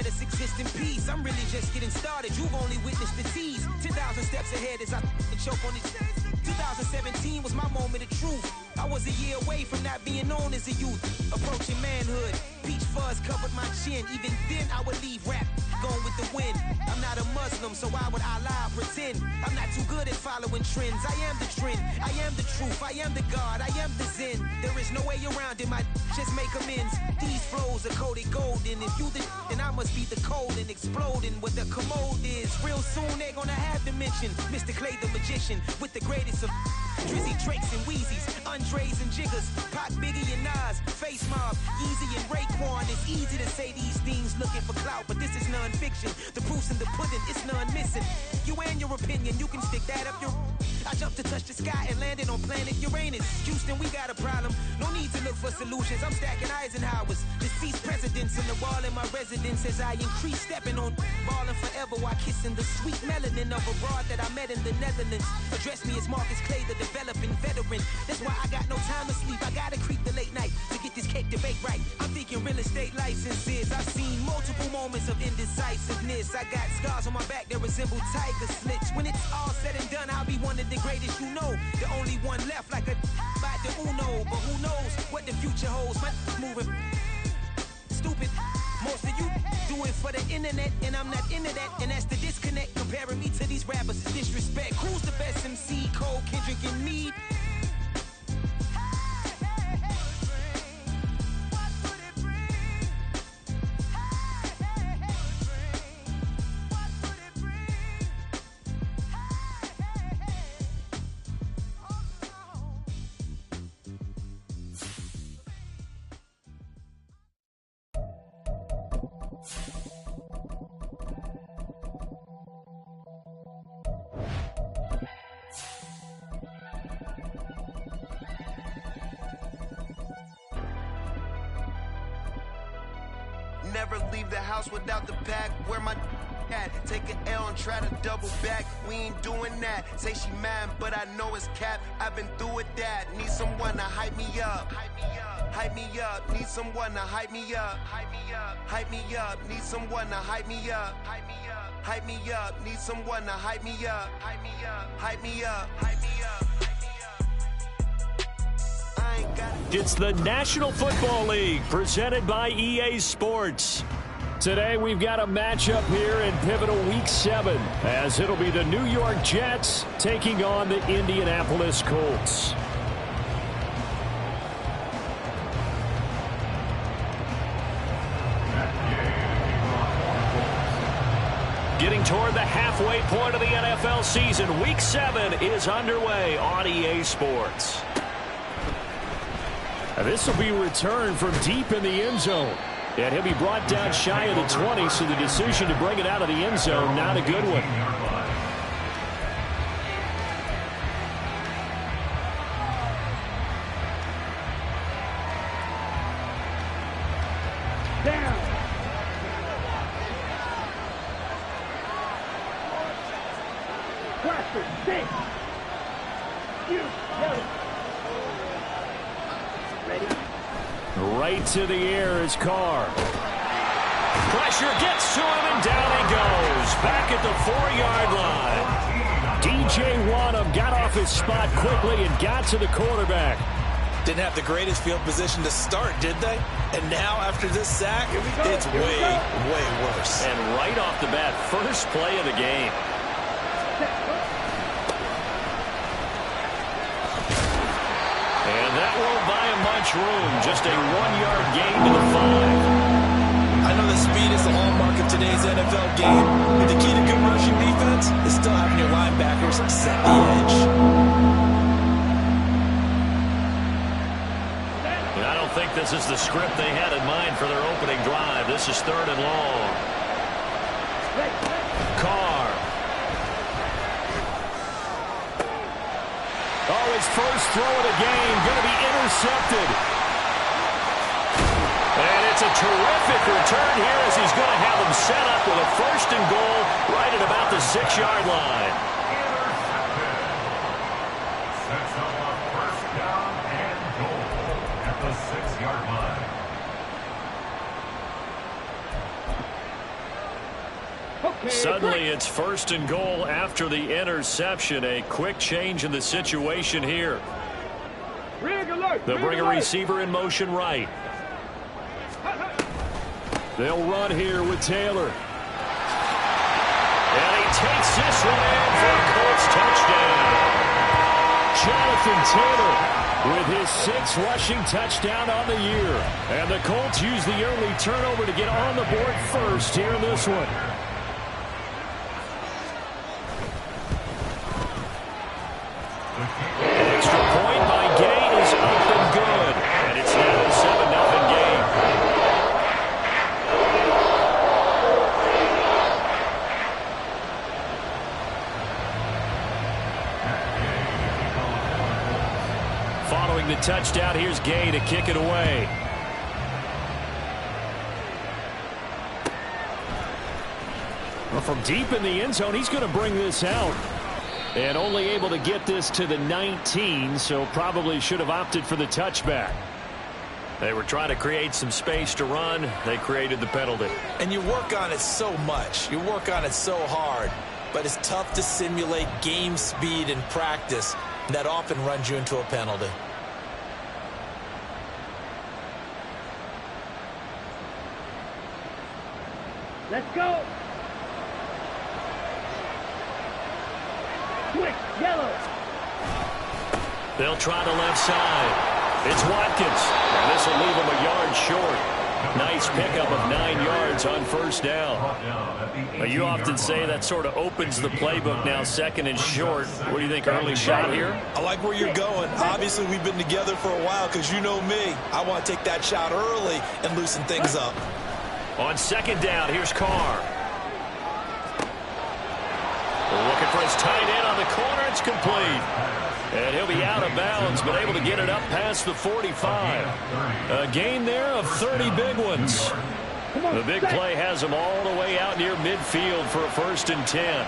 let us exist in peace. I'm really just getting started. You've only witnessed the tease. 10,000 steps ahead as I choke on these. 2017 was my moment of truth. I was a year away from not being known as a youth. Approaching manhood, peach fuzz covered my chin. Even then I would leave rap going with the wind. I'm not a Muslim, so why would Allah pretend? I'm not too good at following trends. I am the trend, I am the truth, I am the God, I am the Zen. There is no way around it, my just make amends. These flows are coated golden. If you the then I must be the cold and exploding what the commode is. Real soon they gonna have to mention Mr. Clay the magician with the greatest of Drizzy, Drakes, and Wheezies, Andres and Jiggers, Pac, Biggie, and Nas, Face Mob, Easy and Raekwon. It's easy to say these things looking for clout, but this is non-fiction. The proof's in the pudding, it's none missing. You and your opinion, you can stick that up your... I jumped to touch the sky and landed on planet Uranus. Houston, we got a problem. No need to look for solutions. I'm stacking Eisenhowers. Deceased presidents in the wall in my residence as I increase stepping on ballin' forever while kissing the sweet melanin of a broad that I met in the Netherlands. Address me as Marcus Clay, the developing veteran. That's why I got no time to sleep. I gotta creep the late night to get this cake debate right. I'm thinking real estate licenses. I've seen multiple moments of indecisiveness. I got scars on my back that resemble tiger slits. When it's all said and done, I'll be one of the greatest you know. The only one left like a by the Uno. But who knows what the future holds. My moving stupid. Most of you do it for the internet, and I'm not into that. And that's the disconnect. Comparing me to these rappers is disrespect. Who's the best MC? Cole, Kendrick, and me? Never leave the house without the pack. Where my at? Take an L and try to double back. We ain't doing that. Say she mad, but I know it's cap. I've been through with that. Need someone to hype me up. Hype me up. Need someone to hype me up. Hype me up. Need someone to hype me up. Hype me up. Need someone to hype me up. Hype me up. Hype me up. Hype me up. It's the National Football League presented by EA Sports. Today we've got a matchup here in pivotal Week 7 as it'll be the New York Jets taking on the Indianapolis Colts. Getting toward the halfway point of the NFL season, Week 7 is underway on EA Sports. This will be returned from deep in the end zone. And he'll be brought down shy of the 20, so the decision to bring it out of the end zone, not a good one. Down. Question, 6. You, yellow. Right to the air is Carr. Pressure gets to him, and down he goes. Back at the 4-yard line. DJ Wanham got off his spot quickly and got to the quarterback. Didn't have the greatest field position to start, did they? And now, after this sack, it's way, way worse. And right off the bat, first play of the game. And that won't buy him much room. Just a 1-yard gain to the 5. I know the speed is the hallmark of today's NFL game, but the key to good rushing defense is still having your linebackers set the edge. And I don't think this is the script they had in mind for their opening drive. This is 3rd and long. Carr. Oh, his first throw of the game going to be intercepted. And it's a terrific return here as he's going to have them set up with a 1st and goal right at about the 6-yard line. Sets up a 1st down and goal at the 6-yard line. Suddenly it's 1st and goal after the interception. A quick change in the situation here. They'll bring a receiver in motion right. They'll run here with Taylor. And he takes this one in for a Colts touchdown. Jonathan Taylor with his 6th rushing touchdown on the year. And the Colts use the early turnover to get on the board first here in this one. Extra point by Gay is up and good. And it's now a 7-0 game. Following the touchdown, here's Gay to kick it away. Well, from deep in the end zone, he's going to bring this out. And only able to get this to the 19, so probably should have opted for the touchback. They were trying to create some space to run. They created the penalty. And you work on it so much. You work on it so hard. But it's tough to simulate game speed in practice. That often runs you into a penalty. Let's go. Quick, yellow. They'll try the left side. It's Watkins. And this will leave him a yard short. Nice pickup of 9 yards on 1st down. You often say that sort of opens the playbook now, 2nd and short. What do you think, early shot here? I like where you're going. Obviously, we've been together for a while because you know me. I want to take that shot early and loosen things up. On 2nd down, here's Carr. Looking for his tight end on the corner. It's complete. And he'll be out of bounds, but able to get it up past the 45. A gain there of 30 big ones. The big play has him all the way out near midfield for a 1st and 10.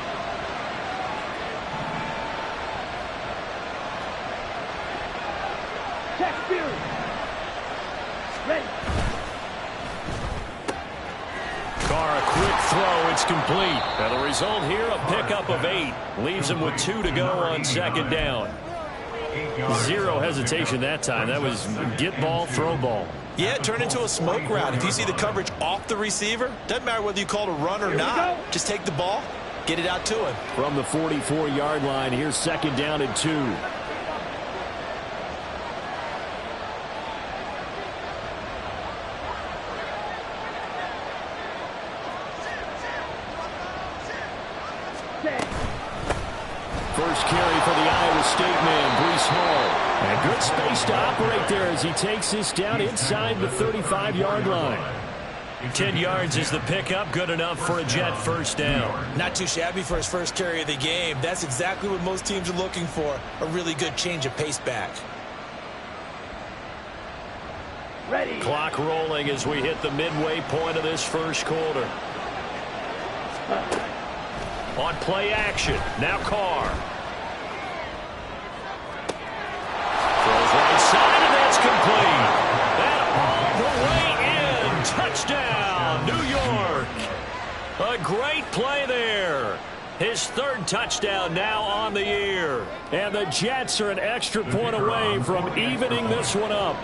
Check Fury. Ready. Carr, a quick throw. It's complete. And the result here, a pickup of 8. Leaves him with 2 to go on 2nd down. Zero hesitation that time. That was get ball, throw ball. Yeah, turn into a smoke route. If you see the coverage off the receiver, doesn't matter whether you call it a run or not. Just take the ball, get it out to him. From the 44-yard line, here's 2nd down and 2. First carry for the Iowa State man, Breece Hall. And good space to operate there as he takes this down inside the 35-yard line. 10 yards is the pickup, good enough for a Jet 1st down. Not too shabby for his first carry of the game. That's exactly what most teams are looking for, a really good change of pace back. Ready. Clock rolling as we hit the midway point of this 1st quarter. On play action, now Carr. Throws right side, and that's complete. That all the way in. Touchdown, New York. A great play there. His 3rd touchdown now on the year. And the Jets are an extra point away from evening this one up.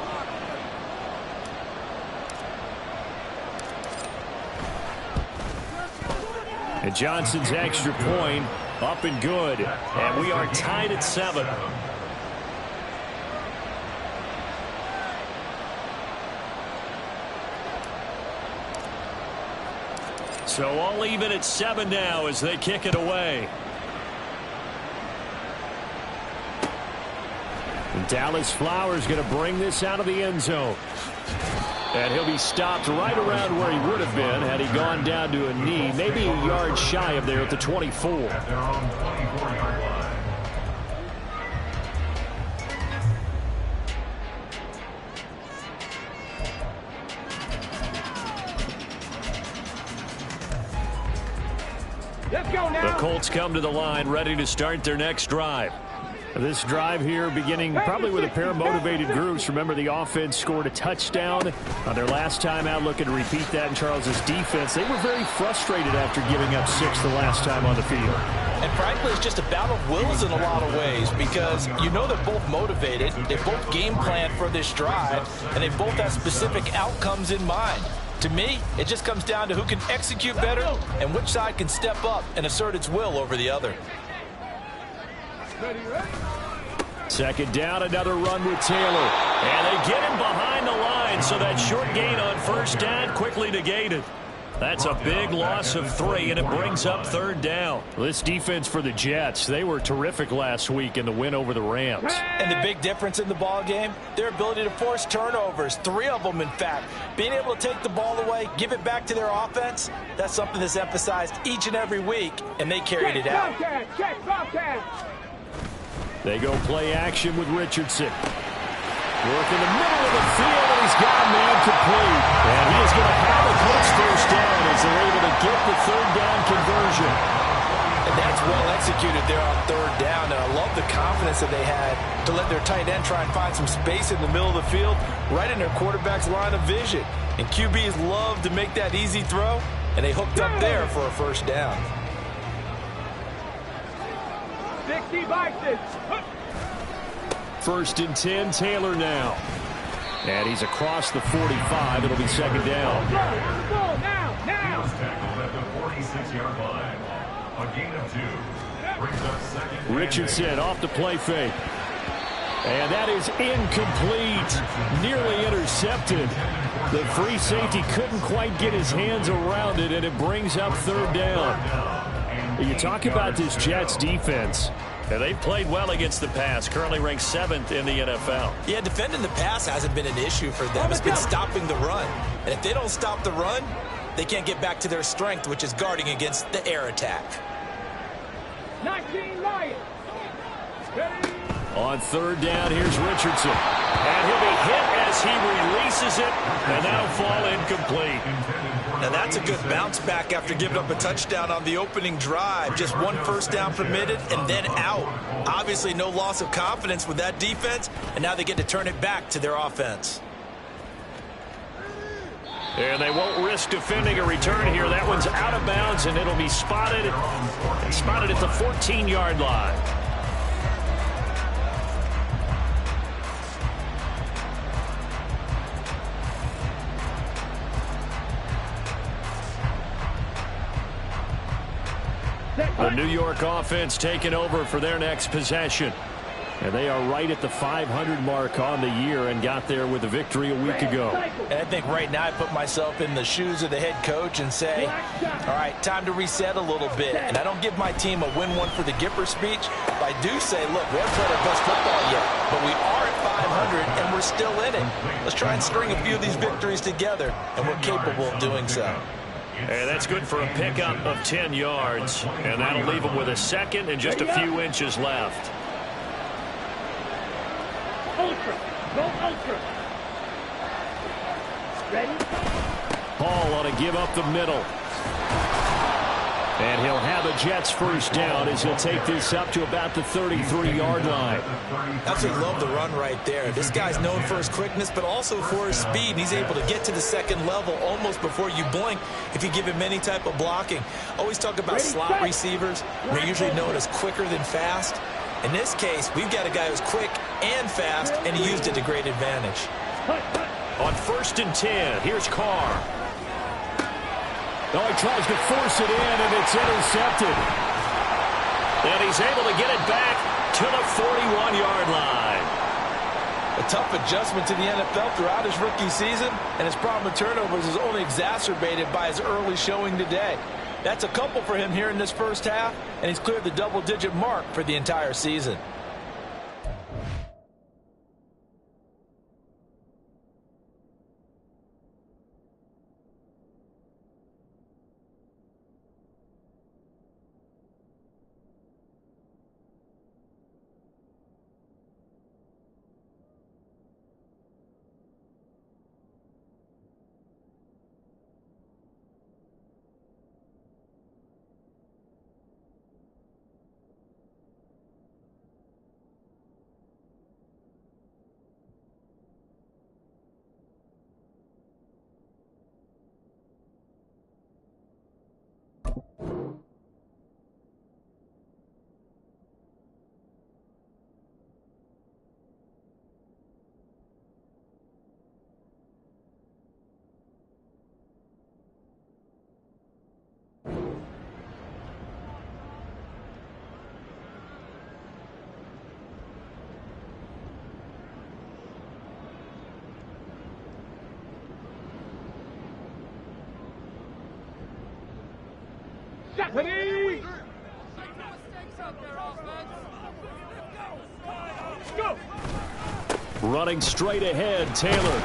And Johnson's extra point up and good. And we are tied at 7. So all even at 7 now as they kick it away. And Dallas Flowers going to bring this out of the end zone. And he'll be stopped right around where he would have been had he gone down to a knee, maybe a yard shy of there at the 24. At their own 24-yard line. Let's go now. The Colts come to the line ready to start their next drive. This drive here beginning probably with a pair of motivated groups. Remember, the offense scored a touchdown on their last time out, looking to repeat that in Charles's defense. They were very frustrated after giving up 6 the last time on the field. And frankly, it's just a battle of wills in a lot of ways because you know they're both motivated, they both game plan for this drive, and they both have specific outcomes in mind. To me, it just comes down to who can execute better and which side can step up and assert its will over the other. Second down, another run with Taylor. And they get him behind the line, so that short gain on first down quickly negated. That's a big loss of 3, and it brings up third down. This defense for the Jets, they were terrific last week in the win over the Rams. And the big difference in the ball game, their ability to force turnovers, 3 of them in fact. Being able to take the ball away, give it back to their offense, that's something that's emphasized each and every week, and they carried it out. They go play action with Richardson. Work in the middle of the field, and he's got a man complete. And he is going to have a close first down as they're able to get the third down conversion. And that's well executed there on third down. And I love the confidence that they had to let their tight end try and find some space in the middle of the field, right in their quarterback's line of vision. And QBs love to make that easy throw, and they hooked up there for a first down. 60 Vikings. First and 10, Taylor now. And he's across the 45. It'll be second down. Now. Tackled at the 46-yard line. A gain of 2. Brings up second. Richardson off the play fake. And that is incomplete. Nearly intercepted. The free safety couldn't quite get his hands around it, and it brings up third down. You talk about this Jets defense. They've played well against the pass, currently ranked 7th in the NFL. Yeah, defending the pass hasn't been an issue for them. It's been stopping the run. And if they don't stop the run, they can't get back to their strength, which is guarding against the air attack. 19 Lions. On third down, here's Richardson. And he'll be hit as he releases it, and that'll fall incomplete. Now that's a good bounce back after giving up a touchdown on the opening drive. Just 1 first down permitted and then out. Obviously no loss of confidence with that defense, and now they get to turn it back to their offense. And they won't risk defending a return here. That one's out of bounds, and it'll be spotted at the 14-yard line. The New York offense taking over for their next possession. And they are right at the 500 mark on the year and got there with a victory a week ago. And I think right now I put myself in the shoes of the head coach and say, all right, time to reset a little bit. And I don't give my team a win one for the Gipper speech. But I do say, look, we haven't played our best football yet, but we are at 500 and we're still in it. Let's try and string a few of these victories together, and we're capable of doing so. And that's good for a pickup of 10 yards. And that'll leave them with a second and just a few inches left. Ultra. Go ultra. Ready? Hall on a give up the middle. And he'll have a Jets first down as he'll take this up to about the 33-yard line. Absolutely love the run right there. This guy's known for his quickness, but also for his speed. He's able to get to the second level almost before you blink if you give him any type of blocking. Always talk about slot receivers. They're usually known as quicker than fast. In this case, we've got a guy who's quick and fast, and he used it to great advantage. On first and 10, here's Carr. Oh, he tries to force it in, and it's intercepted. And he's able to get it back to the 41-yard line. A tough adjustment to the NFL throughout his rookie season, and his problem with turnovers is only exacerbated by his early showing today. That's a couple for him here in this first half, and he's cleared the double-digit mark for the entire season. Ready? Go! Running straight ahead, Taylor.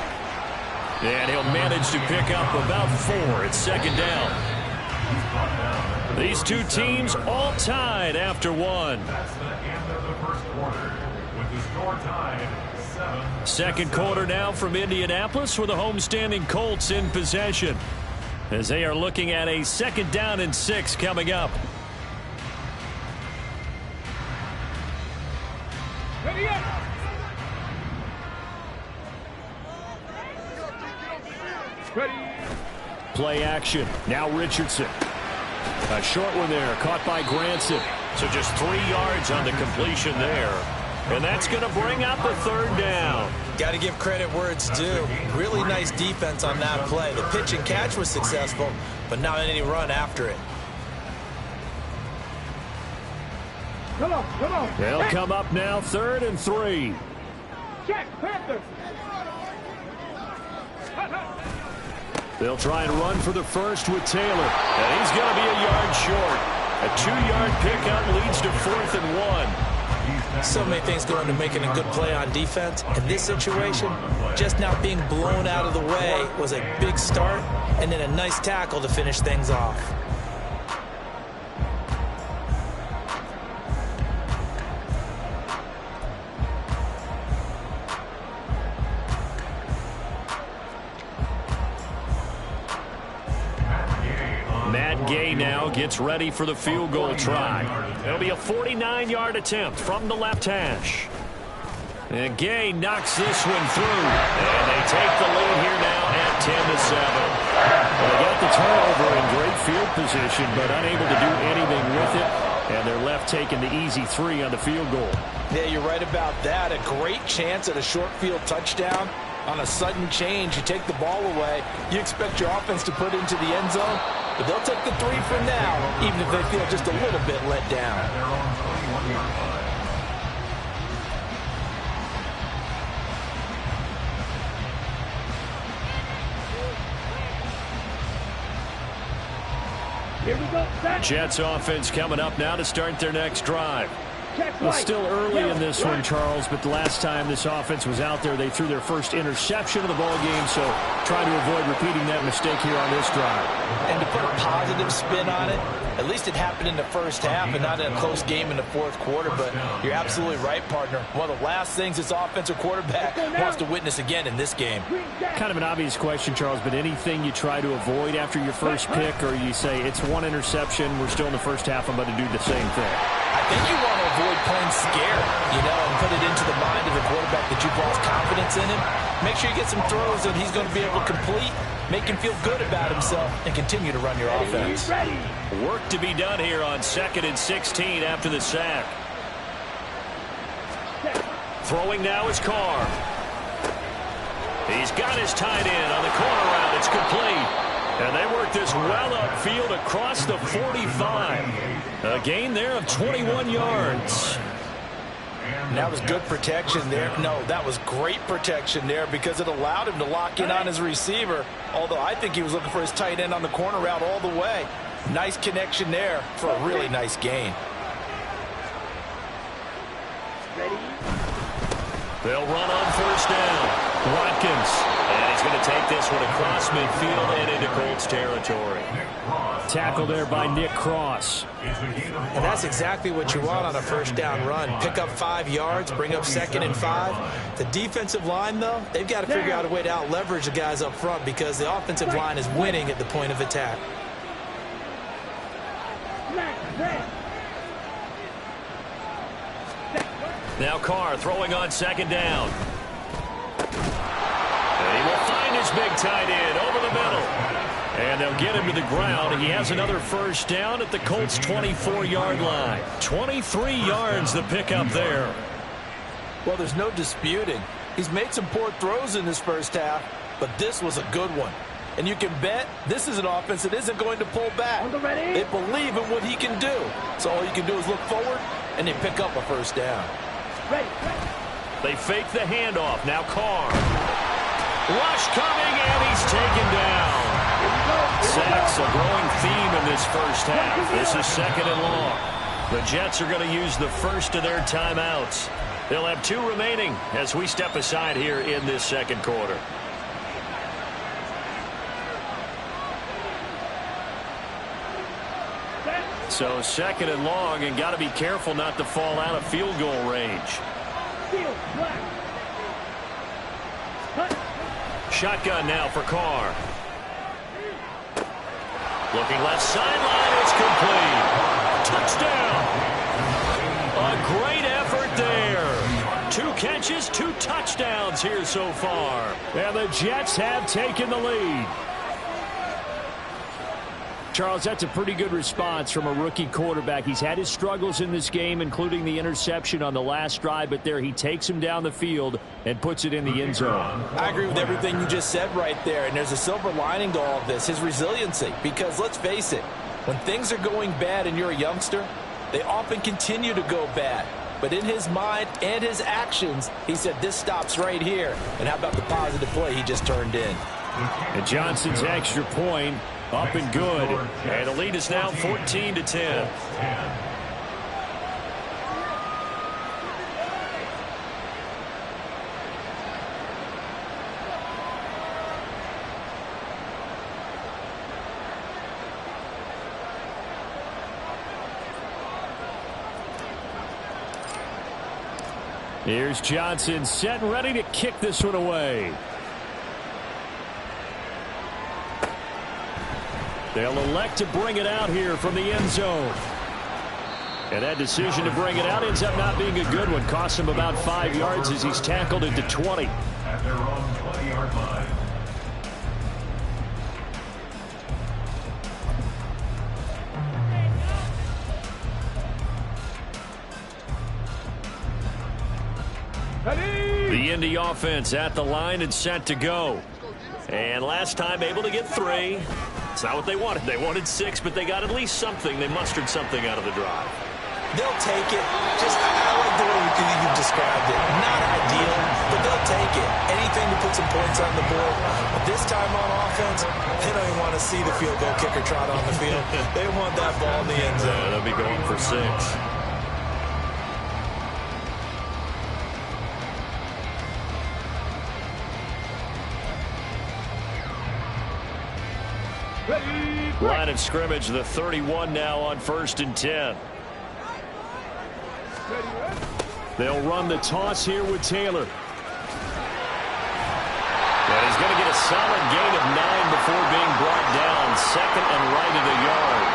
And he'll manage to pick up about 4. It's second down. These two teams all tied after 1. That's the end of the first quarter, with the score tied 7. Second quarter now from Indianapolis with the homestanding Colts in possession, as they are looking at a 2nd down and 6 coming up. Ready up! Ready! Play action. Now Richardson. A short one there, caught by Granson. So just 3 yards on the completion there. And that's going to bring up a 3rd down. Got to give credit where it's due. Really nice defense on that play. The pitch and catch was successful, but not any run after it. Come on, come on. They'll come up now, 3rd and 3. Check, Panther. They'll try and run for the first with Taylor. And he's going to be a yard short. A 2-yard pickup leads to 4th and 1. So many things go into making a good play on defense. In this situation, just not being blown out of the way was a big start, and then a nice tackle to finish things off. Now gets ready for the field goal try. It'll be a 49-yard attempt from the left hash. And Gay knocks this one through. And they take the lead here now at 10-7. Well, they got the turnover in great field position, but unable to do anything with it. And they're left taking the easy 3 on the field goal. Yeah, you're right about that. A great chance at a short field touchdown. On a sudden change, you take the ball away. You expect your offense to put it into the end zone, but they'll take the 3 for now, even if they feel just a little bit let down. Here we go, set. Jets offense coming up now to start their next drive. Well, still early in this one, Charles, but the last time this offense was out there, they threw their first interception of the ball game, so trying to avoid repeating that mistake here on this drive. And to put a positive spin on it, at least it happened in the first half and not in a close game in the 4th quarter, but you're absolutely right, partner. One of the last things this offensive quarterback wants to witness again in this game. Kind of an obvious question, Charles, but anything you try to avoid after your first pick, or you say it's 1 interception, we're still in the first half, I'm about to do the same thing? I think you want to avoid playing scared, and put it into the mind of the quarterback that you've lost confidence in him. Make sure you get some throws that he's going to be able to complete, make him feel good about himself, and continue to run your offense. Work to be done here on 2nd and 16 after the sack. Throwing now is Carr. He's got his tight end on the corner route. It's complete. And they work this well upfield across the 45. A gain there of 21 yards. That was good protection there. No, that was great protection there because it allowed him to lock in on his receiver. Although I think he was looking for his tight end on the corner route all the way. Nice connection there for a really nice gain. They'll run on 1st down. Watkins. And he's going to take this one across midfield and into Colts territory. Tackle there by Nick Cross. And that's exactly what you want on a 1st down run. Pick up 5 yards, bring up 2nd and 5. The defensive line, though, they've got to figure out a way to out-leverage the guys up front because the offensive line is winning at the point of attack. Now Carr throwing on 2nd down. And he will find his big tight end over the middle. And they'll get him to the ground. He has another 1st down at the Colts' 24-yard line. 23 yards the pickup there. Well, there's no disputing. He's made some poor throws in this first half, but this was a good one. And you can bet this is an offense that isn't going to pull back. They believe in what he can do. So all you can do is look forward, and they pick up a 1st down. They fake the handoff. Now Carr. Rush coming, and he's taken down. sacks, a growing theme in this first half. This is 2nd and long. The Jets are going to use the first of their timeouts. They'll have 2 remaining as we step aside here in this second quarter. So 2nd and long, and got to be careful not to fall out of field goal range. Shotgun now for Carr. Looking left sideline, it's complete. Touchdown. A great effort there. 2 catches, 2 touchdowns here so far. And the Jets have taken the lead. Charles, that's a pretty good response from a rookie quarterback. He's had his struggles in this game, including the interception on the last drive, but there he takes him down the field and puts it in the end zone. I agree with everything you just said right there, and there's a silver lining to all of this, his resiliency. Because let's face it, when things are going bad and you're a youngster, they often continue to go bad. But in his mind and his actions, he said, this stops right here. And how about the positive play he just turned in? And Johnson's extra point up and good. And the lead is now 14-10. Here's Johnson set and ready to kick this one away. They'll elect to bring it out here from the end zone. And that decision to bring it out ends up not being a good one. Costs him about 5 yards as he's tackled into 20. At their own 20-yard line. The Indy offense at the line and set to go. And last time able to get 3. It's not what they wanted. They wanted 6, but they got at least something. They mustered something out of the drive. They'll take it. I like the way you've described it. Not ideal, but they'll take it. Anything to put some points on the board. But this time on offense, they don't even want to see the field goal kicker trot on the field. They want that ball in the end zone. They'll be going for 6. Line of scrimmage, the 31 now on 1st and 10. They'll run the toss here with Taylor. And he's going to get a solid gain of 9 before being brought down. 2nd and right at a yard.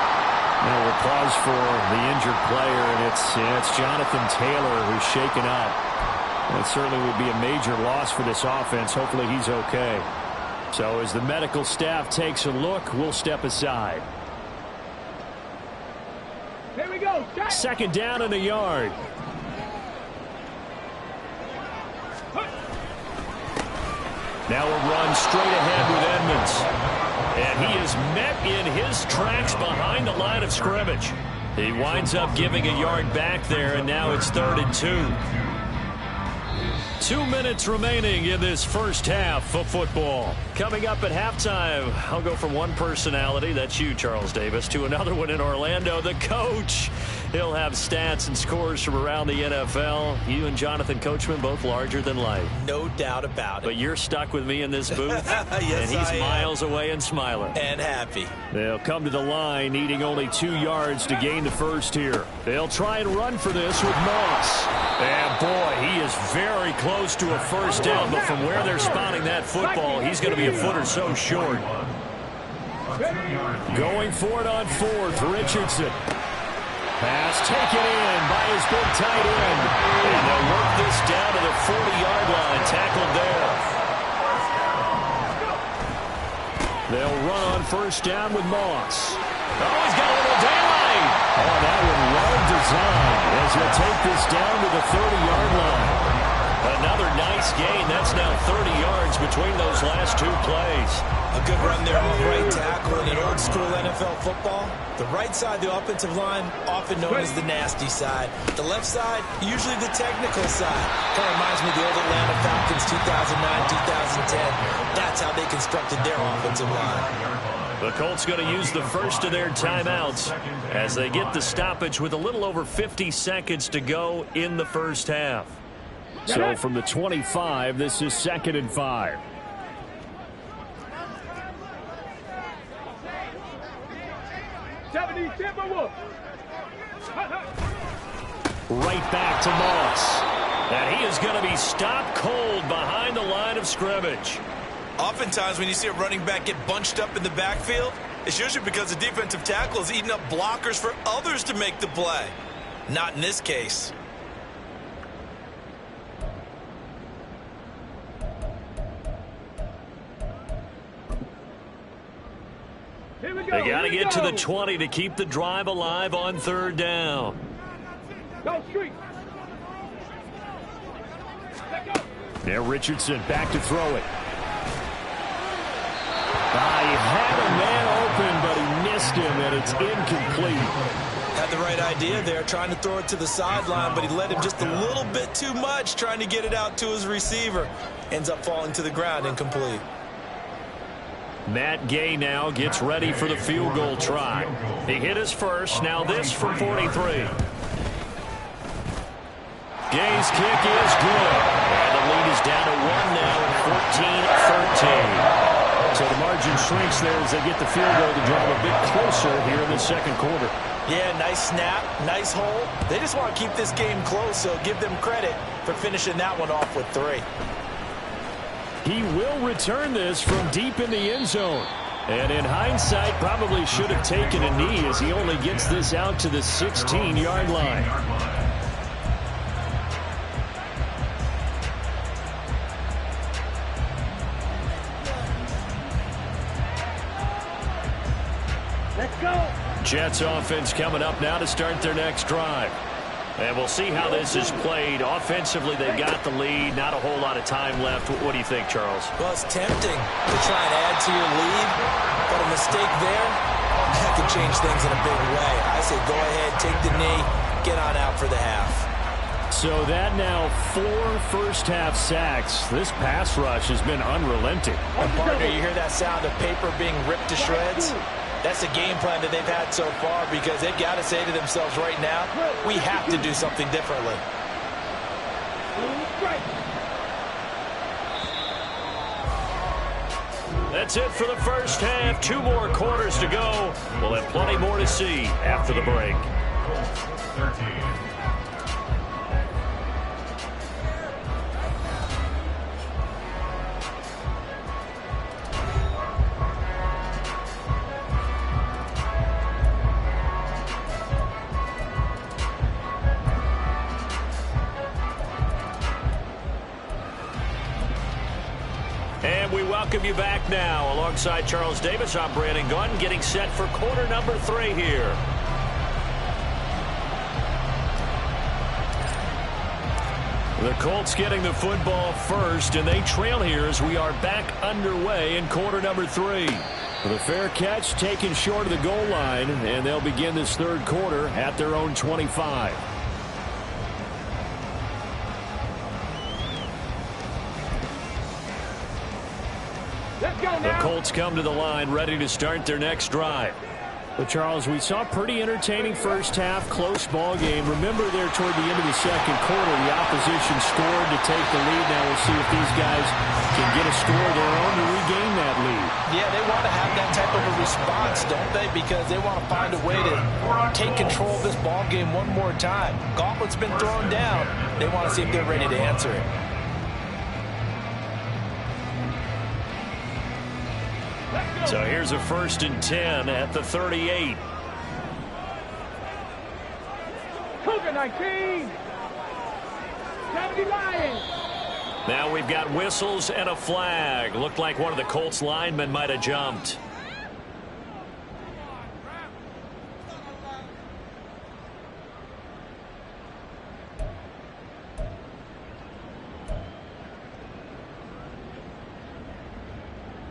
Now we'll pause for the injured player, and it's Jonathan Taylor who's shaken up. That certainly would be a major loss for this offense. Hopefully he's okay. So as the medical staff takes a look, we'll step aside. Here we go. 2nd down and a yard. Now a run straight ahead with Edmonds. And he is met in his tracks behind the line of scrimmage. He winds up giving a yard back there, and now it's 3rd and 2. 2 minutes remaining in this first half of football. Coming up at halftime, I'll go from one personality, that's you, Charles Davis, to another one in Orlando, the coach. He'll have stats and scores from around the NFL. You and Jonathan Coachman, both larger than life. No doubt about it. But you're stuck with me in this booth. Yes, and he's miles away and smiling. And happy. They'll come to the line, needing only 2 yards to gain the first here. They'll try and run for this with Moss. And boy, he is very close to a first down, but from where they're spotting that football, he's going to be a foot or so short. Going for it on 4th, Richardson. Pass taken in by his big tight end. And they'll work this down to the 40-yard line, tackled there. They'll run on 1st down with Moss. Oh, he's got a little daylight. Oh, that one well designed as he'll take this down to the 30-yard line. Another nice gain. That's now 30 yards between those last 2 plays. A good run there off right tackle. In old school NFL football, the right side, the offensive line, often known as the nasty side. The left side, usually the technical side. Kind of reminds me of the old Atlanta Falcons 2009, 2010. That's how they constructed their offensive line. The Colts going to use the first of their timeouts as they get the stoppage with a little over 50 seconds to go in the first half. So from the 25, this is 2nd and 5. Right back to Moss. And he is going to be stopped cold behind the line of scrimmage. Oftentimes when you see a running back get bunched up in the backfield, it's usually because the defensive tackle is eating up blockers for others to make the play. Not in this case. They got to get to the 20 to keep the drive alive on 3rd down. Go street. Now Richardson back to throw it. He had a man open, but he missed him, and it's incomplete. Had the right idea there, trying to throw it to the sideline, but he led him just a little bit too much, trying to get it out to his receiver. Ends up falling to the ground, incomplete. Matt Gay now gets ready for the field goal try. He hit his first, now this from 43. Gay's kick is good. And the lead is down to 1 now at 14-13. So the margin shrinks there as they get the field goal to drive a bit closer here in the 2nd quarter. Yeah, nice snap, nice hole. They just want to keep this game close, so give them credit for finishing that one off with 3. He will return this from deep in the end zone. And in hindsight, probably should have taken a knee as he only gets this out to the 16-yard line. Let's go. Jets offense coming up now to start their next drive. And we'll see how this is played. Offensively, they've got the lead. Not a whole lot of time left. What do you think, Charles? Well, it's tempting to try and add to your lead, but a mistake there, that could change things in a big way. I say go ahead, take the knee, get on out for the half. So that now 4 first-half sacks. This pass rush has been unrelenting. And partner, you hear that sound of paper being ripped to shreds? That's the game plan that they've had so far because they've got to say to themselves right now, we have to do something differently. That's it for the first half. 2 more quarters to go. We'll have plenty more to see after the break. 13. And we welcome you back now. Alongside Charles Davis, I'm Brandon Gunn, getting set for quarter number 3 here. The Colts getting the football first, and they trail here as we are back underway in quarter number 3. The fair catch taken short of the goal line, and they'll begin this 3rd quarter at their own 25. The Colts come to the line ready to start their next drive. But Charles, we saw a pretty entertaining first half, close ball game. Remember there toward the end of the 2nd quarter, the opposition scored to take the lead. Now we'll see if these guys can get a score of their own to regain that lead. Yeah, they want to have that type of a response, don't they? Because they want to find a way to take control of this ball game one more time. Gauntlet's been thrown down. They want to see if they're ready to answer it. So here's a 1st and 10 at the 38. Cougar 19. 70 Lions. Now we've got whistles and a flag. Looked like one of the Colts linemen might have jumped.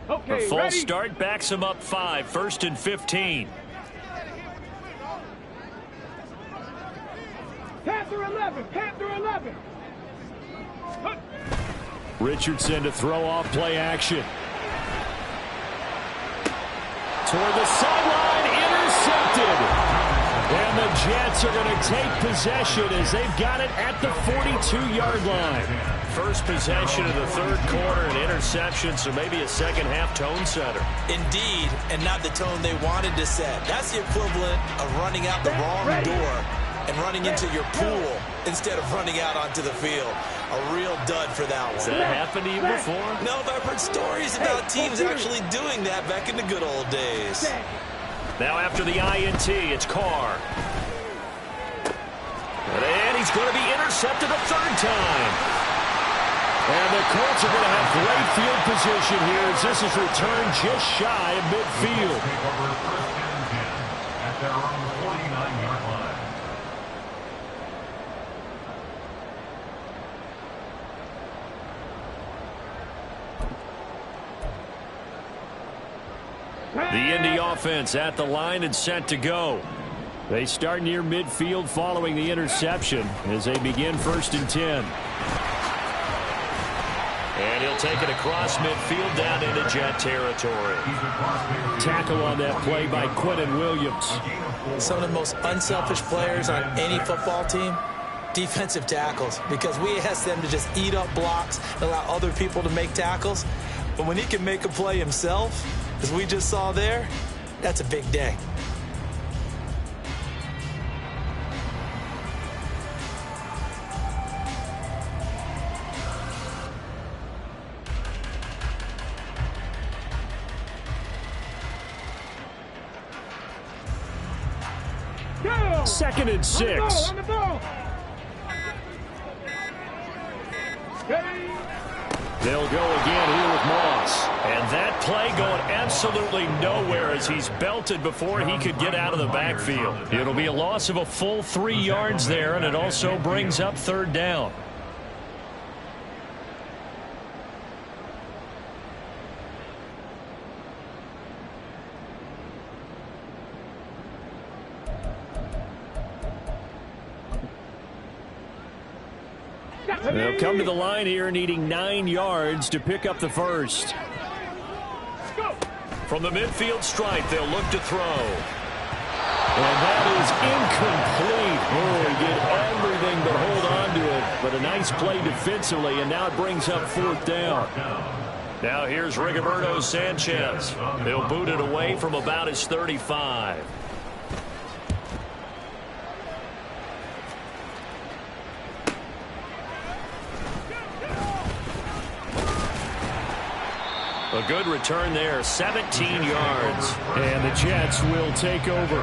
Okay, A false ready? start backs him up 5, 1st and 15. Panther 11. Panther 11. Richardson to throw off play action. toward the sideline, intercepted. And the Jets are going to take possession as they've got it at the 42-yard line. First possession of the third quarter, an interception, so maybe a second-half tone setter. Indeed, and not the tone they wanted to set. That's the equivalent of running out the wrong door and running into your pool instead of running out onto the field. A real dud for that one. Has that happened to you before? No, but I've heard stories about teams actually doing that back in the good old days. Now after the INT, it's Carr. And he's going to be intercepted a third time. And the Colts are going to have great field position here as this is returned just shy of midfield. At their own 49-yard line. The Indy offense at the line and set to go. They start near midfield following the interception as they begin 1st and 10. And he'll take it across midfield down into Jet territory. Tackle on that play by Quentin Williams. Some of the most unselfish players on any football team, defensive tackles, because we ask them to just eat up blocks and allow other people to make tackles. But when he can make a play himself, as we just saw there, that's a big day. Go! 2nd and 6. On the ball. Ready? They'll go again here with Moss. And that play going absolutely nowhere as he's belted before he could get out of the backfield. It'll be a loss of a full 3 yards there, and it also brings up 3rd down. They'll come to the line here needing 9 yards to pick up the first. From the midfield stripe, they'll look to throw. And that is incomplete. Oh, he did everything but hold on to it. But a nice play defensively, and now it brings up 4th down. Now here's Rigoberto Sanchez. They'll boot it away from about his 35. A good return there, 17 yards. And the Jets will take over.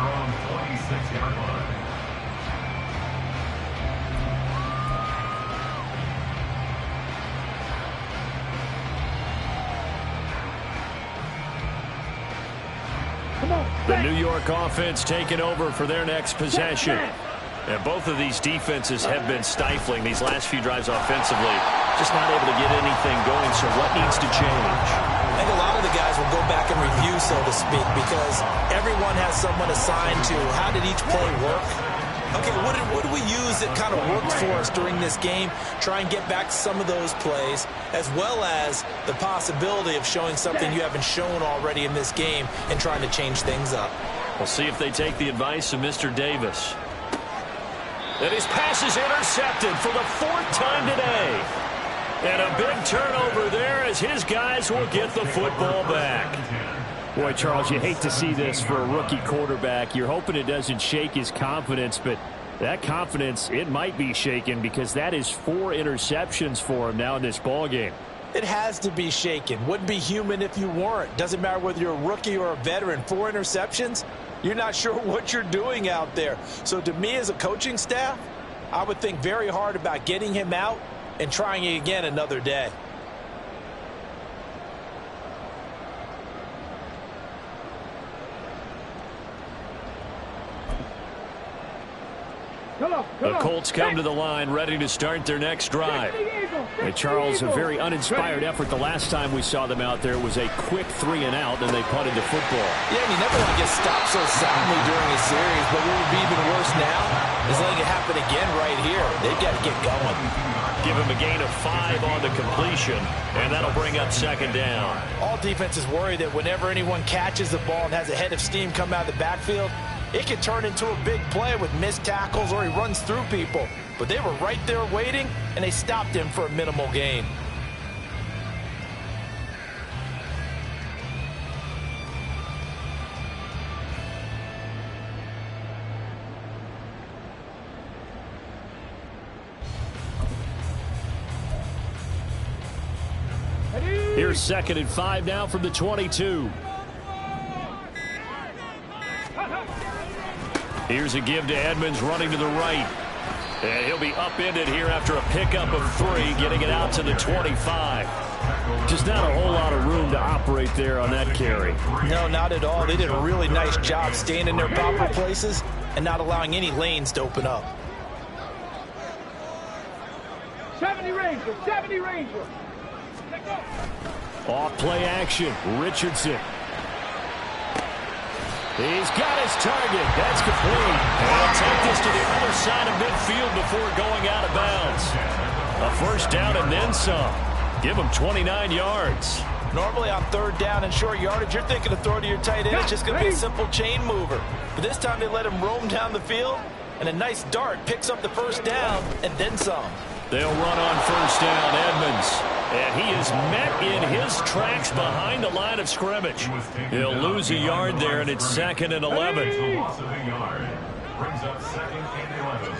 The New York offense taking over for their next possession. And both of these defenses have been stifling these last few drives offensively. Just not able to get anything going, so what needs to change? I think a lot of the guys will go back and review, so to speak, because everyone has someone assigned to how did each play work. Okay, what do we use that kind of worked for us during this game? Try and get back to some of those plays, as well as the possibility of showing something you haven't shown already in this game and trying to change things up. We'll see if they take the advice of Mr. Davis. And his pass is intercepted for the 4th time today. And a big turnover there as his guys will get the football back. Boy, Charles, you hate to see this for a rookie quarterback. You're hoping it doesn't shake his confidence, but that confidence, it might be shaken because that is 4 interceptions for him now in this ballgame. It has to be shaken. Wouldn't be human if you weren't. Doesn't matter whether you're a rookie or a veteran. 4 interceptions, you're not sure what you're doing out there. So to me as a coaching staff, I would think very hard about getting him out and trying it again another day. The Colts come to the line ready to start their next drive. And Charles, a very uninspired effort the last time we saw them out there. It was a quick 3 and out, and they punted the football. Yeah, and you never want to get stopped so soundly during a series, but what would be even worse now is letting it happen again right here. They've got to get going. Give him a gain of 5 on the completion, and that'll bring up second down. All defenses worry that whenever anyone catches the ball and has a head of steam come out of the backfield, it can turn into a big play with missed tackles or he runs through people. But they were right there waiting, and they stopped him for a minimal gain. Here's 2nd and 5 now from the 22. Here's a give to Edmonds running to the right. And he'll be upended here after a pickup of 3, getting it out to the 25. Just not a whole lot of room to operate there on that carry. No, not at all. They did a really nice job staying in their proper places and not allowing any lanes to open up. 70 Ranger, 70 Ranger. Off play action, Richardson. He's got his target. That's complete. And he'll take this to the other side of midfield before going out of bounds. A first down and then some. Give him 29 yards. Normally on 3rd down and short yardage, you're thinking of throw to your tight end. It's just going to be a simple chain mover. But this time they let him roam down the field, and a nice dart picks up the first down and then some. They'll run on first down, Edmonds. And he is met in his tracks behind the line of scrimmage. He'll lose a yard there, and it's 2nd and 11. Loss of a yard. Brings up 2nd and 11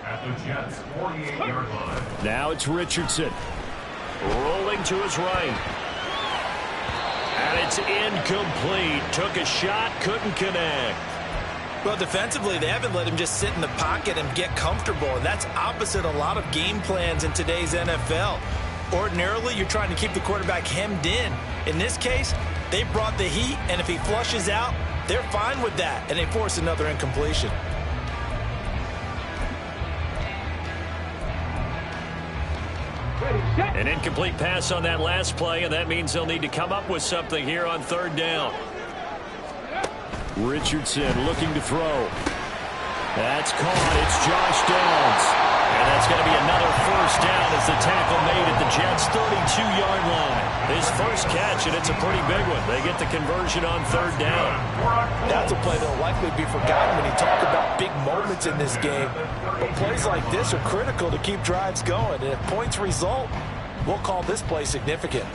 at the Jets' 48-yard line. Now it's Richardson. Rolling to his right. And it's incomplete. Took a shot, couldn't connect. Well, defensively, they haven't let him just sit in the pocket and get comfortable, and that's opposite a lot of game plans in today's NFL. Ordinarily, you're trying to keep the quarterback hemmed in. In this case, they brought the heat, and if he flushes out, they're fine with that, and they force another incompletion. An incomplete pass on that last play, and that means they'll need to come up with something here on 3rd down. Richardson looking to throw. That's caught. It's Josh Downs. And that's going to be another first down as the tackle made at the Jets' 32-yard line. His first catch, and it's a pretty big one. They get the conversion on 3rd down. That's a play that will likely be forgotten when you talk about big moments in this game. But plays like this are critical to keep drives going. And if points result, we'll call this play significant.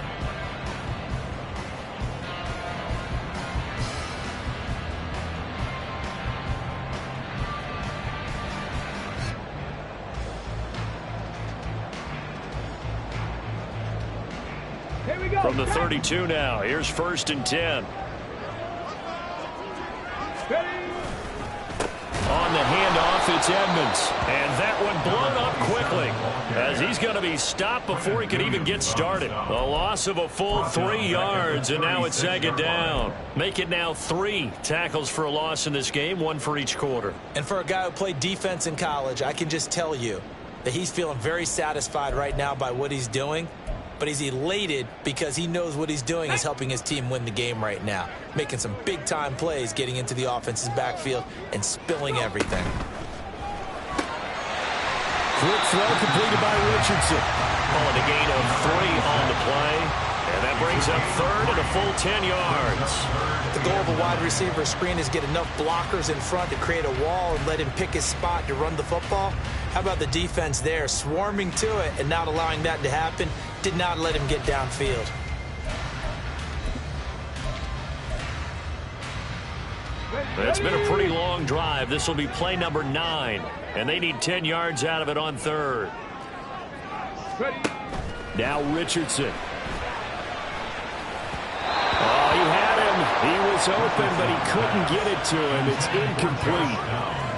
From the 32 now, here's 1st and 10. On the handoff, it's Edmonds. And that one blown up quickly as he's going to be stopped before he can even get started. A loss of a full 3 yards, and now it's 2nd down. Make it now 3 tackles for a loss in this game, 1 for each quarter. And for a guy who played defense in college, I can just tell you that he's feeling very satisfied right now by what he's doing. But he's elated because he knows what he's doing is helping his team win the game right now. Making some big-time plays, getting into the offense's backfield, and spilling everything. Quick throw completed by Richardson. Calling a gain of 3 on the play. And that brings up 3rd and a full 10 yards. The goal of a wide receiver screen is get enough blockers in front to create a wall and let him pick his spot to run the football. How about the defense there, swarming to it and not allowing that to happen? Did not let him get downfield. It's been a pretty long drive. This will be play number 9, and they need 10 yards out of it on 3rd. Now Richardson. Oh, he had him. He was open, but he couldn't get it to him. It's incomplete.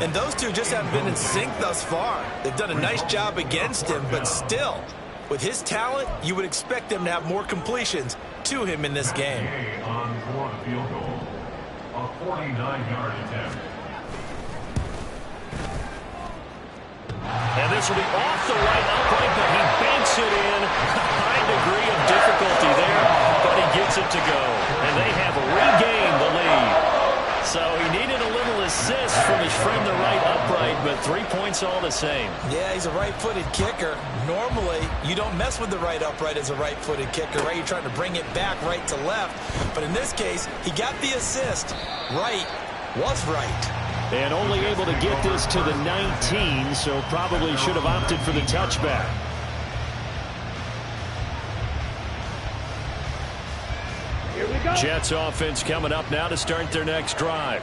And those two just haven't been in sync thus far. They've done a nice job against him, but still, with his talent, you would expect them to have more completions to him in this game. On for the field goal. A 49-yard attempt. And this will be off the right upright, but he banks it in. High degree of difficulty there, but he gets it to go. And they have regained the lead. So he needed a little assist from his friend the right upright, but 3 points all the same. Yeah, he's a right-footed kicker. Normally, you don't mess with the right upright as a right-footed kicker, right? You're trying to bring it back right to left. But in this case, he got the assist. Right was right. And only able to get this to the 19, so probably should have opted for the touchback. Jets offense coming up now to start their next drive.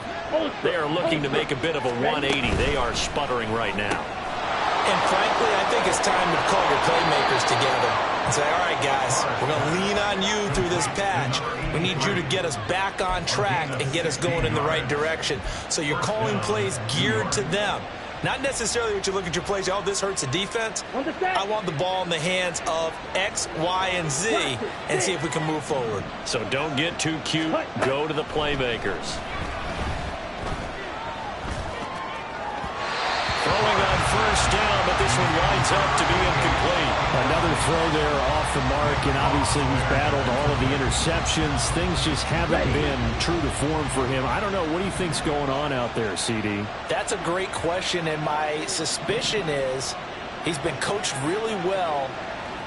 They are looking to make a bit of a 180. They are sputtering right now. And frankly, I think it's time to call your playmakers together and say, all right, guys, we're going to lean on you through this patch. We need you to get us back on track and get us going in the right direction. So you're calling plays geared to them. Not necessarily what you look at your plays, oh, this hurts the defense. I want the ball in the hands of X, Y, and Z and see if we can move forward. So don't get too cute. Go to the playmakers. Throwing on first down, but this one winds up to be incomplete. Another throw there off the mark, and obviously he's battled all of the interceptions. Things just haven't been true to form for him. I don't know. What do you think's going on out there, CD? That's a great question, and my suspicion is he's been coached really well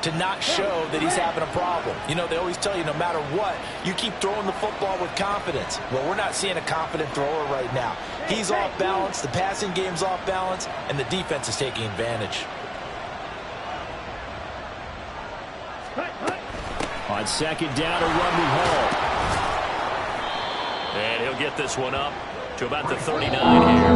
to not show that he's having a problem. You know, they always tell you no matter what, you keep throwing the football with confidence. Well, we're not seeing a confident thrower right now. He's off balance, the passing game's off balance, and the defense is taking advantage. On second down, a run we haul. And he'll get this one up to about the 39 here.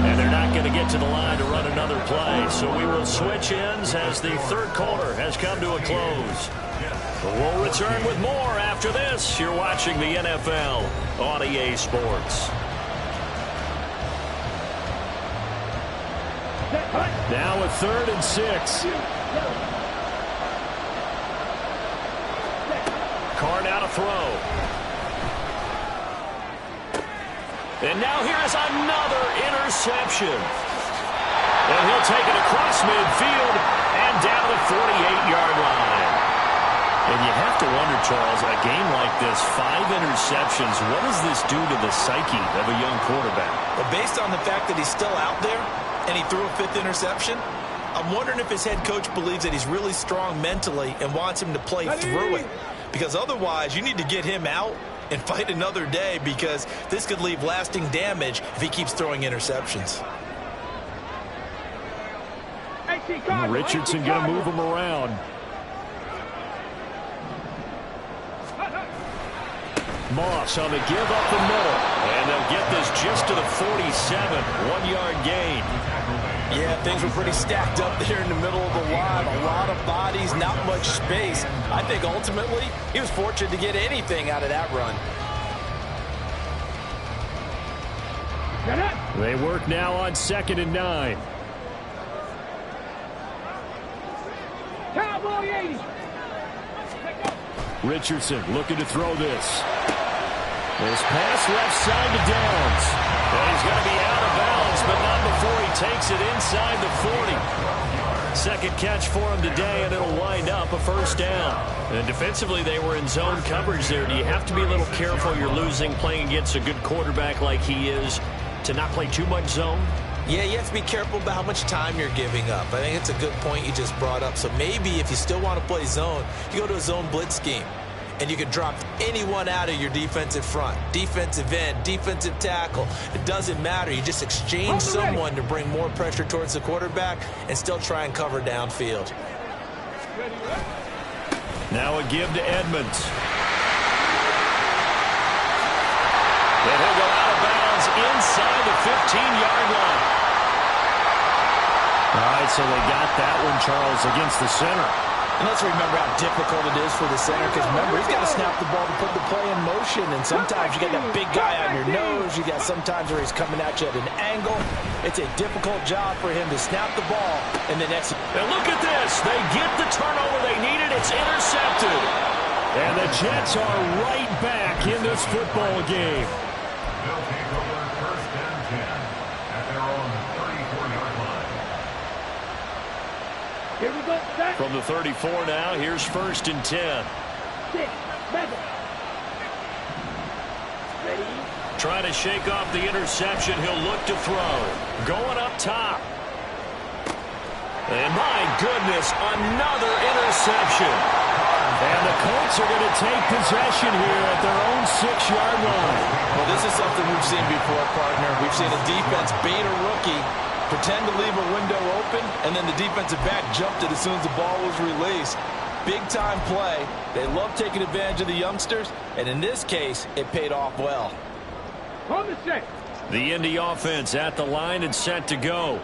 And they're not going to get to the line to run another play. So we will switch ends as the third quarter has come to a close. We'll return with more after this. You're watching the NFL on EA Sports. Now a 3rd and 6. Card out a throw. And now here is another interception. And he'll take it across midfield and down the 48-yard line. And you have to wonder, Charles, a game like this, 5 interceptions, what does this do to the psyche of a young quarterback? Well, based on the fact that he's still out there and he threw a 5th interception, I'm wondering if his head coach believes that he's really strong mentally and wants him to play through it. Because otherwise, you need to get him out and fight another day, because this could leave lasting damage if he keeps throwing interceptions. Richardson going to move him around. Moss on the give up the middle. And they'll get this just to the 47. 1-yard gain. Yeah, things were pretty stacked up there in the middle of the line. A lot of bodies, not much space. I think ultimately he was fortunate to get anything out of that run. They work now on 2nd and 9. Cowboy 80. Richardson looking to throw this. This pass left side to Downs. And he's going to be out of bounds, but not before he takes it inside the 40. Second catch for him today, and it'll wind up a first down. And defensively, they were in zone coverage there. Do you have to be a little careful? You're losing, playing against a good quarterback like he is, to not play too much zone? Yeah, you have to be careful about how much time you're giving up. I think it's a good point you just brought up. So maybe if you still want to play zone, you go to a zone blitz scheme. And you can drop anyone out of your defensive front, defensive end, defensive tackle. It doesn't matter. You just exchange someone to bring more pressure towards the quarterback and still try and cover downfield. Now a give to Edmonds. And he'll go out of bounds inside the 15-yard line. All right, so they got that one, Charles, against the center. And let's remember how difficult it is for the center, because remember, he's got to snap the ball to put the play in motion, and sometimes you get that big guy on your nose. You got sometimes where he's coming at you at an angle. It's a difficult job for him to snap the ball and then execute. And look at this. They get the turnover they needed. It's intercepted. And the Jets are right back in this football game. They'll take over 1st and 10 at their own 34-yard line. Here we go. From the 34 now, here's 1st and 10. trying to shake off the interception. He'll look to throw. Going up top. And my goodness, another interception. And the Colts are going to take possession here at their own 6-yard line. Well, this is something we've seen before, partner. We've seen a defense bait a rookie, pretend to leave a window open, and then the defensive back jumped it as soon as the ball was released. Big-time play. They love taking advantage of the youngsters, and in this case, it paid off well. On the set. The Indy offense at the line and set to go.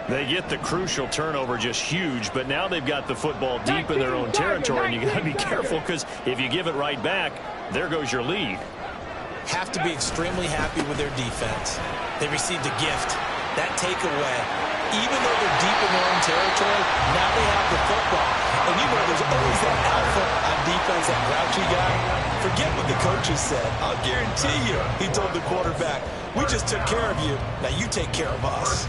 They get the crucial turnover, just huge, but now they've got the football deep in their own territory, and you got to be careful because if you give it right back, there goes your lead. Have to be extremely happy with their defense. They received a gift. That takeaway, even though they're deep in their own territory, now they have the football. And you know there's always that alpha on defense, that grouchy guy. Forget what the coaches said. I'll guarantee you, he told the quarterback, we just took care of you. Now you take care of us.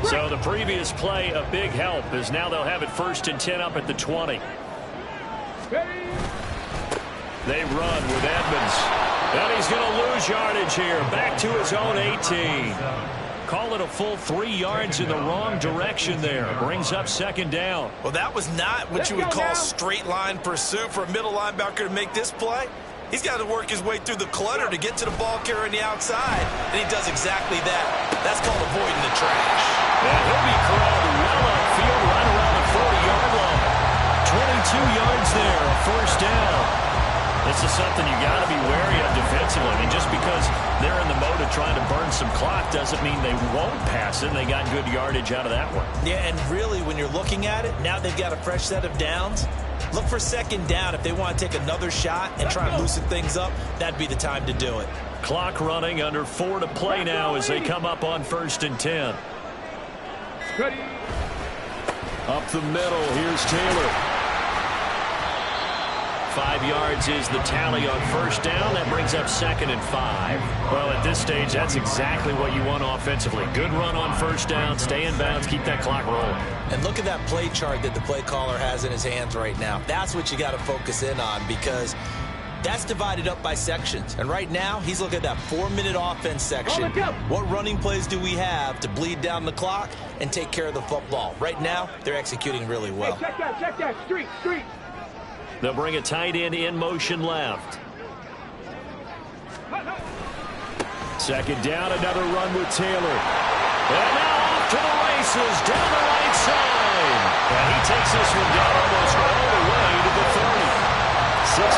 So the previous play, a big help, as now they'll have it 1st and 10 up at the 20. They run with Edmonds. And he's going to lose yardage here. Back to his own 18. Call it a full 3 yards in the wrong direction there. Brings up 2nd down. Well, that was not what you would call straight line pursuit for a middle linebacker to make this play. He's got to work his way through the clutter to get to the ball carrier on the outside, and he does exactly that. That's called avoiding the trash. And he'll be corralled well upfield right around the 40-yard line. 22 yards there, a 1st down. This is something you got to be wary of defensively. I mean, just because they're in the mode of trying to burn some clock doesn't mean they won't pass it. They got good yardage out of that one. Yeah, and really, when you're looking at it, now they've got a fresh set of downs. Look for 2nd down. If they want to take another shot and try and loosen things up, that'd be the time to do it. Clock running, under 4 to play now as they come up on 1st and 10. Up the middle, here's Taylor. 5 yards is the tally on 1st down. That brings up 2nd and 5. Well, at this stage, that's exactly what you want offensively. Good run on 1st down, stay in bounds, keep that clock rolling. And look at that play chart that the play caller has in his hands right now. That's what you got to focus in on, because that's divided up by sections. And right now, he's looking at that 4-minute offense section. What running plays do we have to bleed down the clock and take care of the football? Right now, they're executing really well. Hey, check that, street. They'll bring a tight end in motion left. 2nd down, another run with Taylor. And now off to the races, down the right side. And he takes this one down almost all the way to the 30. 67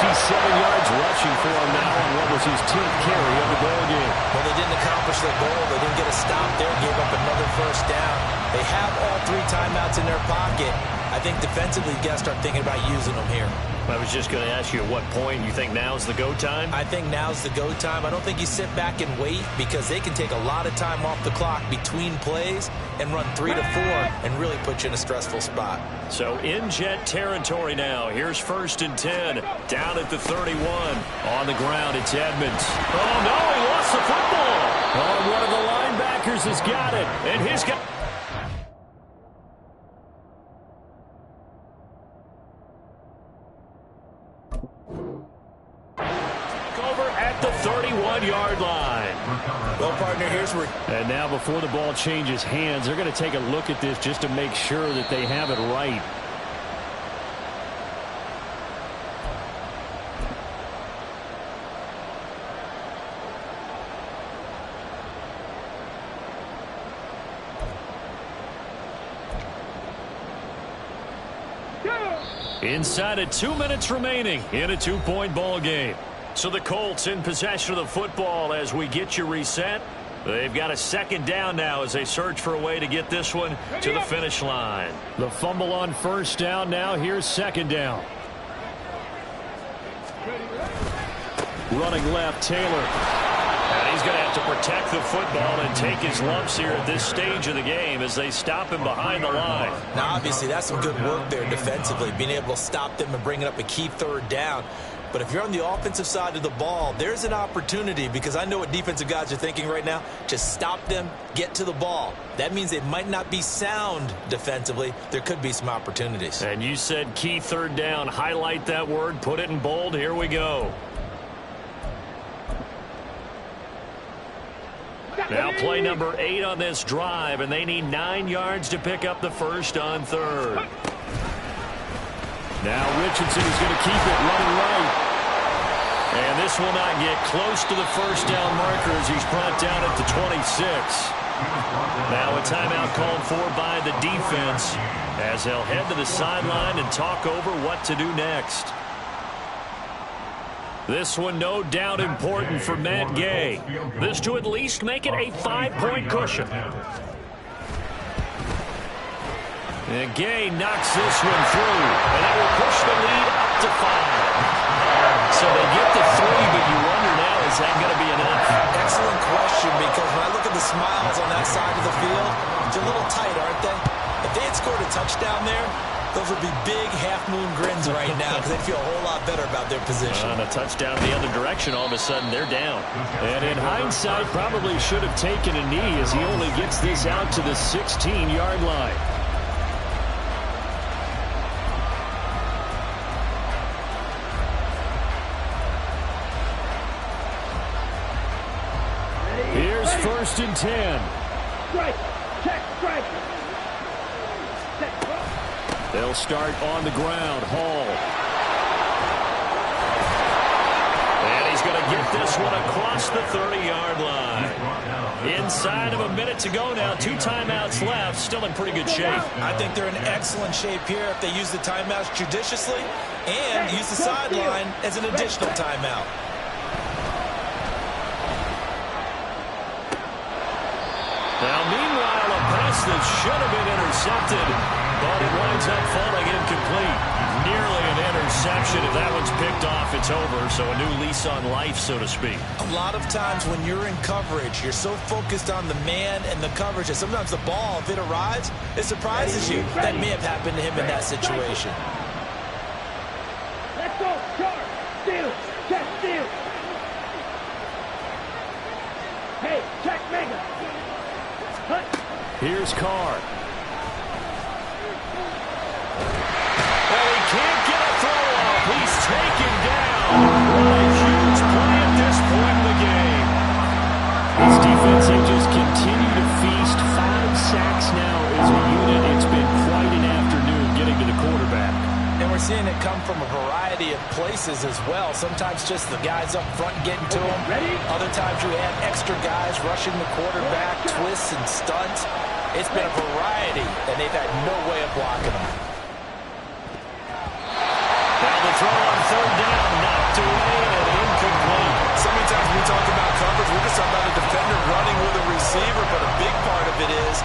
yards rushing for him now on what was his 10th carry of the ball game. Well, they didn't accomplish their goal. They didn't get a stop there, gave up another 1st down. They have all 3 timeouts in their pocket. I think defensively, you got to start thinking about using them here. I was just going to ask you at what point you think now's the go time? I think now's the go time. I don't think you sit back and wait, because they can take a lot of time off the clock between plays and run 3 to 4 and really put you in a stressful spot. So in jet territory now. Here's 1st and 10. Down at the 31. On the ground, it's Edmonds. Oh, no, he lost the football. Oh, one of the linebackers has got it. And he's got... at the 31-yard line. Well, partner, here's where... And now before the ball changes hands, they're going to take a look at this just to make sure that they have it right. Inside of 2 minutes remaining in a 2-point ball game. So the Colts in possession of the football as we get you reset. They've got a 2nd down now as they search for a way to get this one to the finish line. The fumble on 1st down now. Here's 2nd down. Running left, Taylor. And he's going to have to protect the football and take his lumps here at this stage of the game as they stop him behind the line. Now, obviously, that's some good work there defensively, being able to stop them and bringing up a key 3rd down. But if you're on the offensive side of the ball, there's an opportunity, because I know what defensive guys are thinking right now. Just stop them, get to the ball. That means they might not be sound defensively. There could be some opportunities. And you said key third down. Highlight that word, put it in bold. Here we go. Now play number 8 on this drive, and they need 9 yards to pick up the first on third. Now Richardson is going to keep it running right. And this will not get close to the first down marker as he's brought down at the 26. Now a timeout called for by the defense as they'll head to the sideline and talk over what to do next. This one no doubt important for Matt Gay. This to at least make it a 5-point cushion. And Gay knocks this one through, and that will push the lead up to 5. So they get to 3, but you wonder now, is that going to be enough? Excellent question, because when I look at the smiles on that side of the field, they're a little tight, aren't they? If they had scored a touchdown there, those would be big half-moon grins right now because they feel a whole lot better about their position. On a touchdown the other direction, all of a sudden they're down. And in hindsight, probably should have taken a knee as he only gets this out to the 16-yard line. Here's 1st and 10. Strike. Check. Strike. They'll start on the ground. Hall. And he's going to get this one across the 30-yard line. Inside of a minute to go now. 2 timeouts left. Still in pretty good shape. I think they're in excellent shape here if they use the timeouts judiciously and use the sideline as an additional timeout. Now, meanwhile, a pass that should have been intercepted, but it winds up falling incomplete. Nearly an interception. If that one's picked off, it's over. So a new lease on life, so to speak. A lot of times when you're in coverage, you're so focused on the man and the coverage that sometimes the ball, if it arrives, it surprises you. That may have happened to him in that situation. Let's go. Charge. Steal. Check. Steal. Hey, check Mega. Here's Carr. Well, he can't get a throw off. He's taken down. What a huge play at this point in the game. This defense, they just continue to feast. 5 sacks now as a unit. It's been quite an afternoon getting to the quarterback. And we're seeing it come from a variety of places as well. Sometimes just the guys up front getting to him. Other times you have extra guys rushing the quarterback, twists and stunts. It's been a variety, and they've had no way of blocking them. Now the throw on 3rd down, knocked away and incomplete. So many times when we talk about coverage, we're just talking about a defender running with a receiver, but a big part of it is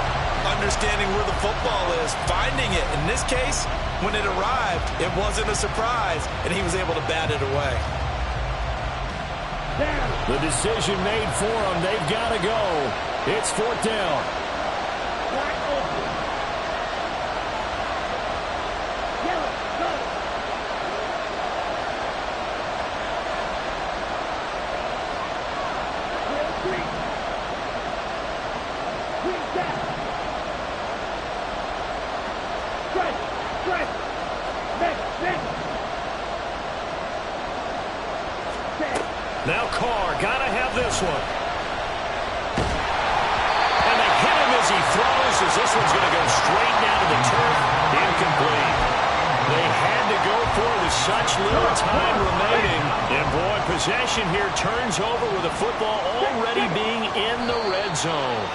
understanding where the football is, finding it. In this case, when it arrived, it wasn't a surprise, and he was able to bat it away. The decision made for them. They've got to go. It's 4th down. Now Carr, gotta have this one. And they hit him as he throws, as this one's going to go straight down to the turf. Incomplete. They had to go for it with such little time remaining. And boy, possession here turns over with the football already being in the red zone.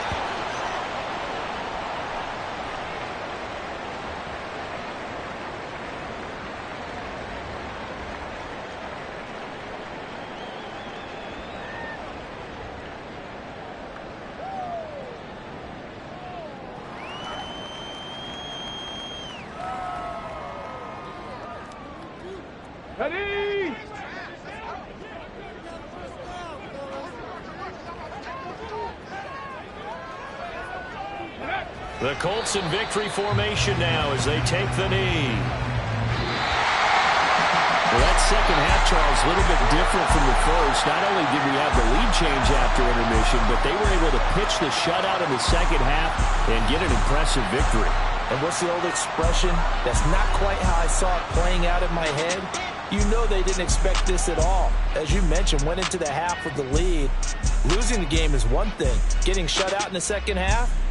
Ready? The Colts in victory formation now as they take the knee. Let's second half, Charles, a little bit different from the first. Not only did we have the lead change after intermission, but they were able to pitch the shutout in the second half and get an impressive victory. And what's the old expression? That's not quite how I saw it playing out in my head. You know they didn't expect this at all. As you mentioned, went into the half with the lead. Losing the game is one thing. Getting shut out in the second half,